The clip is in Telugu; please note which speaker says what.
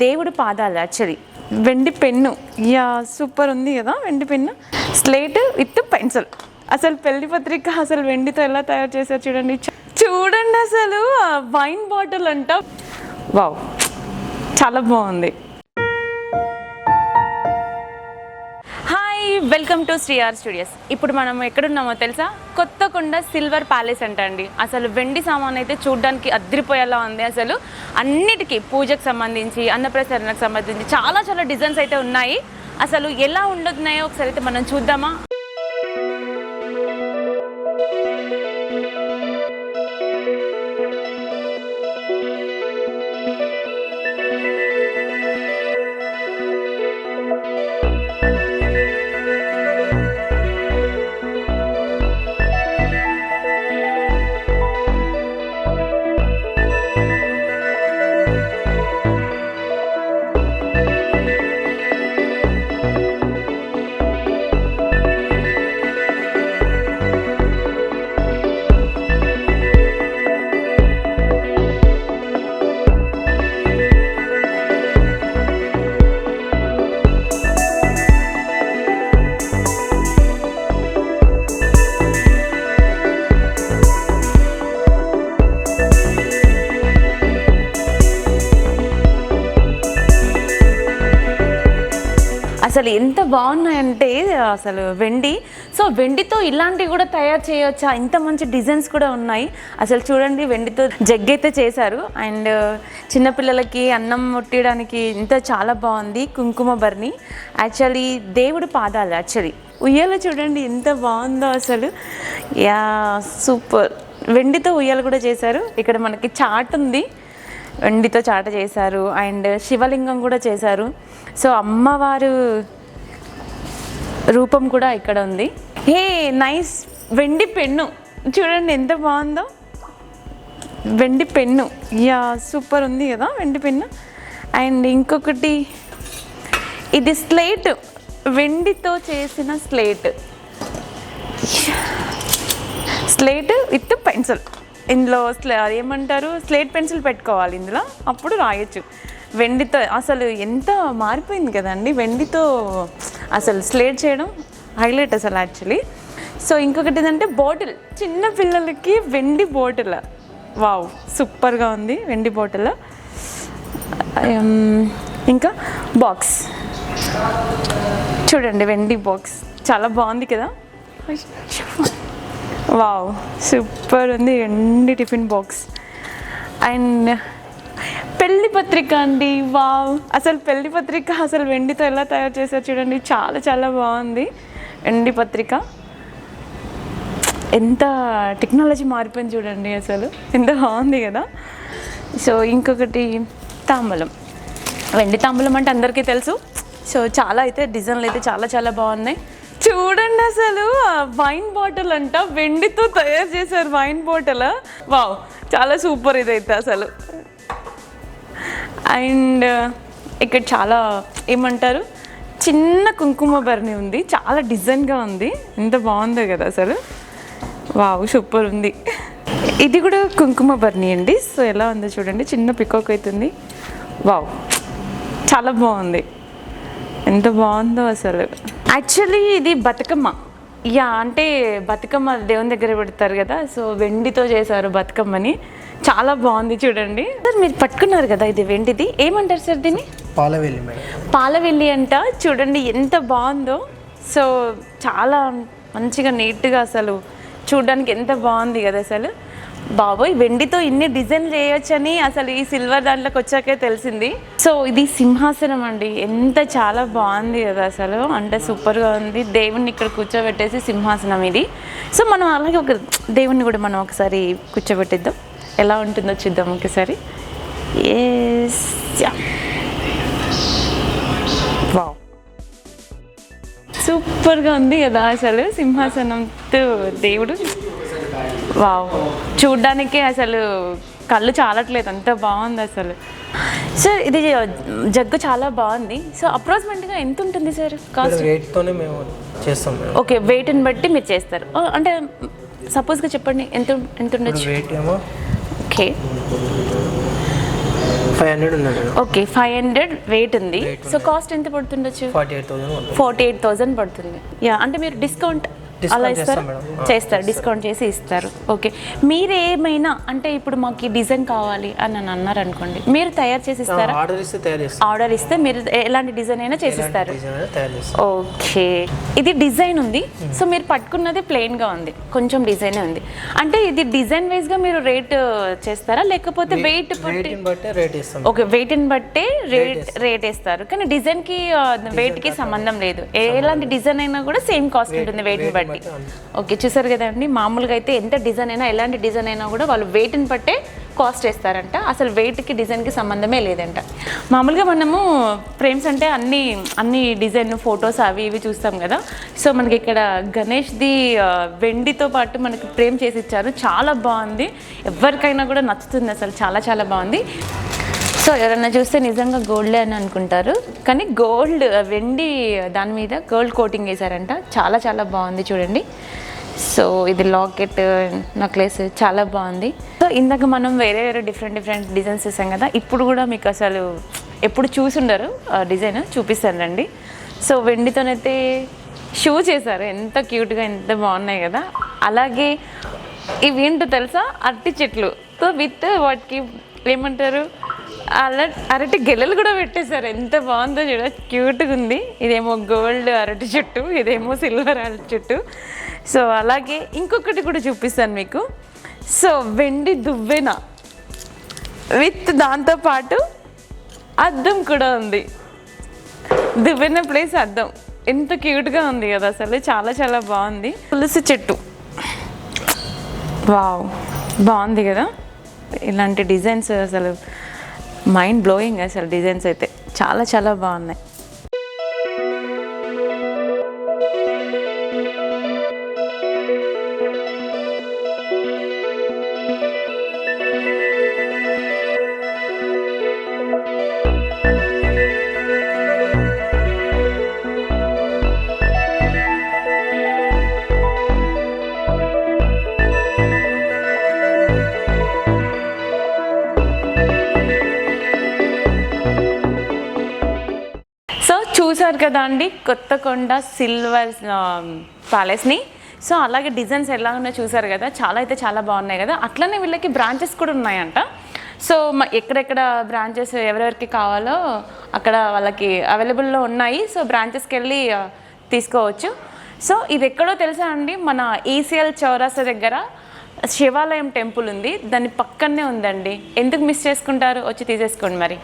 Speaker 1: దేవుడి పాదాలు యాక్చువల్లీ వెండి పెన్ను. యా సూపర్ ఉంది కదా వెండి పెన్ను. Slate with pencil. అసలు పెళ్లి పత్రిక అసలు వెండితో ఎలా తయారు చేశారు చూడండి. చూడండి అసలు వైన్ బాటిల్ అంట. వావ్ చాలా బాగుంది. వెల్కమ్ టు శ్రీఆర్ స్టూడియోస్. ఇప్పుడు మనం ఎక్కడున్నామో తెలుసా? కొత్తకొండ సిల్వర్ ప్యాలెస్ అంట అండి. అసలు వెండి సామాన్ అయితే చూడడానికి అద్రిపోయేలా ఉంది. అసలు అన్నిటికీ పూజకు సంబంధించి, అన్నప్రసరణకు సంబంధించి చాలా చాలా డిజైన్స్ అయితే ఉన్నాయి. అసలు ఎలా ఉండొస్తున్నాయో ఒకసారి అయితే మనం చూద్దామా? అసలు ఎంత బాగున్నాయంటే అసలు వెండి. సో వెండితో ఇలాంటివి కూడా తయారు చేయవచ్చా? ఇంత మంచి డిజైన్స్ కూడా ఉన్నాయి. అసలు చూడండి వెండితో జగ్ అయితే చేశారు. అండ్ చిన్నపిల్లలకి అన్నం ముట్టడానికి ఇంత చాలా బాగుంది. కుంకుమ బర్ని యాక్చువల్లీ దేవుడి పాదాలు. యాక్చువల్లీ ఉయ్యాల చూడండి ఎంత బాగుందో అసలు. Yeah super. వెండితో ఉయ్యాల కూడా చేశారు. ఇక్కడ మనకి చాట్ ఉంది, వెండితో చాట చేశారు. అండ్ శివలింగం కూడా చేశారు. సో అమ్మవారు రూపం కూడా ఇక్కడ ఉంది. Hey nice. వెండి పెన్ను చూడండి ఎంత బాగుందో. వెండి పెన్ను. యా సూపర్ ఉంది కదా వెండి పెన్ను. అండ్ ఇంకొకటి ఇది స్లేట్, వెండితో చేసిన స్లేట్. Slate with pencil. ఇందులో ఏమంటారు, స్లేట్ పెన్సిల్ పెట్టుకోవాలి ఇందులో, అప్పుడు రాయొచ్చు. వెండితో అసలు ఎంత మారిపోయింది కదండి. వెండితో అసలు స్లేట్ చేయడం హైలైట్ అసలు యాక్చువల్లీ. సో ఇంకొకటి ఏంటంటే బాటిల్, చిన్న పిల్లలకి వెండి బాటిల్. వావ్ సూపర్గా ఉంది వెండి బాటిల్. ఇంకా బాక్స్ చూడండి, వెండి బాక్స్ చాలా బాగుంది కదా. వావ్ సూపర్ ఉంది వెండి టిఫిన్ బాక్స్. అండ్ పెళ్లి పత్రిక అండి. వావ్ అసలు పెళ్లి పత్రిక అసలు వెండితో ఎలా తయారు చేశారు చూడండి. చాలా చాలా బాగుంది వెండి పత్రిక. ఎంత టెక్నాలజీ మారిపోయింది చూడండి, అసలు ఎంత బాగుంది కదా. సో ఇంకొకటి తాంబూలం. వెండి తాంబూలం అంటే అందరికీ తెలుసు. సో చాలా అయితే డిజైన్లు అయితే చాలా చాలా బాగున్నాయి. చూడండి అసలు వైన్ బాటిల్ అంట, వెండితో తయారు చేశారు వైన్ బాటిల్. వావ్ చాలా సూపర్ ఇదైతే అసలు. అండ్ ఇక్కడ చాలా ఏమంటారు, చిన్న కుంకుమ బర్ని ఉంది. చాలా డిజైన్గా ఉంది. ఎంత బాగుందో కదా అసలు. వావ్ సూపర్ ఉంది. ఇది కూడా కుంకుమ బర్ని అండి. సో ఎలా ఉందో చూడండి, చిన్న పికాక్ అవుతుంది. వావ్ చాలా బాగుంది. ఎంత బాగుందో అసలు. యాక్చువల్లీ ఇది బతుకమ్మ. యా అంటే బతుకమ్మ దేవుని దగ్గర పెడతారు కదా. సో వెండితో చేశారు బతుకమ్మని. చాలా బాగుంది చూడండి. సార్ మీరు పట్టుకున్నారు కదా ఇది వెండిది, ఏమంటారు సార్ దీన్ని?
Speaker 2: పాలవెల్లి మేడం.
Speaker 1: పాలవెల్లి అంట. చూడండి ఎంత బాగుందో. సో చాలా మంచిగా నీట్గా అసలు చూడడానికి ఎంత బాగుంది కదా అసలు. బాబోయ్ వెండితో ఇన్ని డిజైన్ చేయొచ్చని అసలు ఈ సిల్వర్ దాంట్లోకి వచ్చాకే తెలిసింది. సో ఇది సింహాసనం అండి. ఎంత చాలా బాగుంది కదా అసలు, అంటే సూపర్గా ఉంది. దేవుణ్ణి ఇక్కడ కూర్చోబెట్టేసి సింహాసనం ఇది. సో మనం అలాగే ఒక దేవుణ్ణి కూడా మనం ఒకసారి కూర్చోబెట్టిద్దాం, ఎలా ఉంటుందో చూద్దాం ఒకసారి. ఎస్ వావ్ సూపర్గా ఉంది కదా అసలు సింహాసనంతో దేవుడు. వావ్ చూడ్డానికి అసలు కళ్ళు చాలట్లేదు, అంత బాగుంది అసలు. సార్ ఇది జగ్గు చాలా బాగుంది. సో అప్రాక్సిమేట్గా ఎంత ఉంటుంది సార్ కాస్ట్?
Speaker 2: వెయిట్తోనే మేము చేస్తాం.
Speaker 1: ఓకే వెయిట్ని బట్టి మీరు చేస్తారు. అంటే సపోజ్గా చెప్పండి ఎంత ఎంత ఉండొచ్చు?
Speaker 2: వెయిట్ ఏమో
Speaker 1: ఓకే
Speaker 2: 500 ఉన్నది మేడం.
Speaker 1: ఓకే 500 వెయిట్ ఉంది. సో కాస్ట్ ఎంత పడుతుండొచ్చు?
Speaker 2: 48,000
Speaker 1: 48,000 పడుతుంది. యా, అంటే మీరు డిస్కౌంట్ అలా ఇస్తారు? చేస్తారు, డిస్కౌంట్ చేసి ఇస్తారు. ఓకే, మీరు ఏమైనా అంటే ఇప్పుడు మాకు ఈ డిజైన్ కావాలి అని అన్నారు అనుకోండి, మీరు తయారు చేసి ఇస్తారా?
Speaker 2: ఆర్డర్ ఇస్తే తయారు చేస్తాం.
Speaker 1: ఆర్డర్ ఇస్తే మీరు ఎలాంటి డిజైన్ అయినా చేసిస్తారు.
Speaker 2: తయారు చేస్తాం.
Speaker 1: ఓకే, ఇది డిజైన్ ఉంది. సో మీరు పట్టుకున్నది ప్లెయిన్గా ఉంది, కొంచెం డిజైనే ఉంది. అంటే ఇది డిజైన్ వైజ్గా మీరు రేట్ చేస్తారా లేకపోతే వెయిట్
Speaker 2: బట్టి రేట్ ఇస్తాం?
Speaker 1: ఓకే, వెయిట్ని బట్టే రేట్ వేస్తారు. కానీ డిజైన్కి వెయిట్కి సంబంధం లేదు. ఎలాంటి డిజైన్ అయినా కూడా సేమ్ కాస్ట్ ఉంటుంది వెయిట్ని బట్టి. ఓకే, చూసారు కదండి, మామూలుగా అయితే ఎంత డిజైన్ అయినా ఎలాంటి డిజైన్ అయినా కూడా వాళ్ళు వెయిట్ని బట్టే కాస్ట్ వేస్తారంట. అసలు వెయిట్కి డిజైన్కి సంబంధమే లేదంట. మామూలుగా మనము ఫ్రేమ్స్ అంటే అన్ని డిజైన్ ఫొటోస్ అవి ఇవి చూస్తాం కదా. సో మనకి ఇక్కడ గణేష్ది వెండితో పాటు మనకి ఫ్రేమ్ చేసి ఇచ్చారు. చాలా బాగుంది, ఎవరికైనా కూడా నచ్చుతుంది. అసలు చాలా చాలా బాగుంది. సో ఎవరైనా చూస్తే నిజంగా గోల్డే అని అనుకుంటారు, కానీ వెండి దాని మీద గోల్డ్ కోటింగ్ వేశారంట. చాలా చాలా బాగుంది చూడండి. సో ఇది లాకెట్ నెక్లెస్ చాలా బాగుంది. సో ఇందాక మనం వేరే డిఫరెంట్ డిజైన్స్ చూసాం కదా. ఇప్పుడు కూడా మీకు అసలు ఎప్పుడు చూసుండరు డిజైన్ చూపిస్తాను రండి. సో వెండితోనైతే షూ చేశారు, ఎంత క్యూట్గా ఎంత బాగున్నాయి కదా. అలాగే ఇవి ఏంటో తెలుసా, అరటి చెట్లు. సో విత్ వాటికి ఏమంటారు, అరటి గెలలు కూడా పెట్టేశారు. ఎంత బాగుందో చూడ, క్యూట్గా ఉంది. ఇదేమో గోల్డ్ అరటి చెట్టు, ఇదేమో సిల్వర్ అరటి చెట్టు. సో అలాగే ఇంకొకటి కూడా చూపిస్తాను మీకు. సో వెండి దువ్వెన విత్ దాంతోపాటు అద్దం కూడా ఉంది. దువ్వెన ప్లేస్ అద్దం, ఎంత క్యూట్గా ఉంది కదా. అసలు చాలా చాలా బాగుంది. తులసి చెట్టు, వావ్, బాగుంది కదా. ఇలాంటి డిజైన్స్ అసలు మైండ్ బ్లోయింగ్. అసలు డిజైన్స్ అయితే చాలా చాలా బాగున్నాయి. చూసారు కదా అండి కొత్తకొండ సిల్వర్ ప్యాలెస్ని. సో అలాగే డిజైన్స్ ఎలా ఉన్నాయో చూసారు కదా, చాలా అయితే చాలా బాగున్నాయి కదా. అట్లనే వీళ్ళకి బ్రాంచెస్ కూడా ఉన్నాయంట. సో ఎక్కడెక్కడ బ్రాంచెస్ ఎవరెవరికి కావాలో అక్కడ వాళ్ళకి అవైలబుల్లో ఉన్నాయి. సో బ్రాంచెస్కి వెళ్ళి తీసుకోవచ్చు. సో ఇది ఎక్కడో తెలుసా అండి, మన ఈసీఎల్ చౌరాస్తా దగ్గర శివాలయం టెంపుల్ ఉంది, దాని పక్కనే ఉందండి. ఎందుకు మిస్ చేసుకుంటారు, వచ్చి తీసేసుకోండి మరి.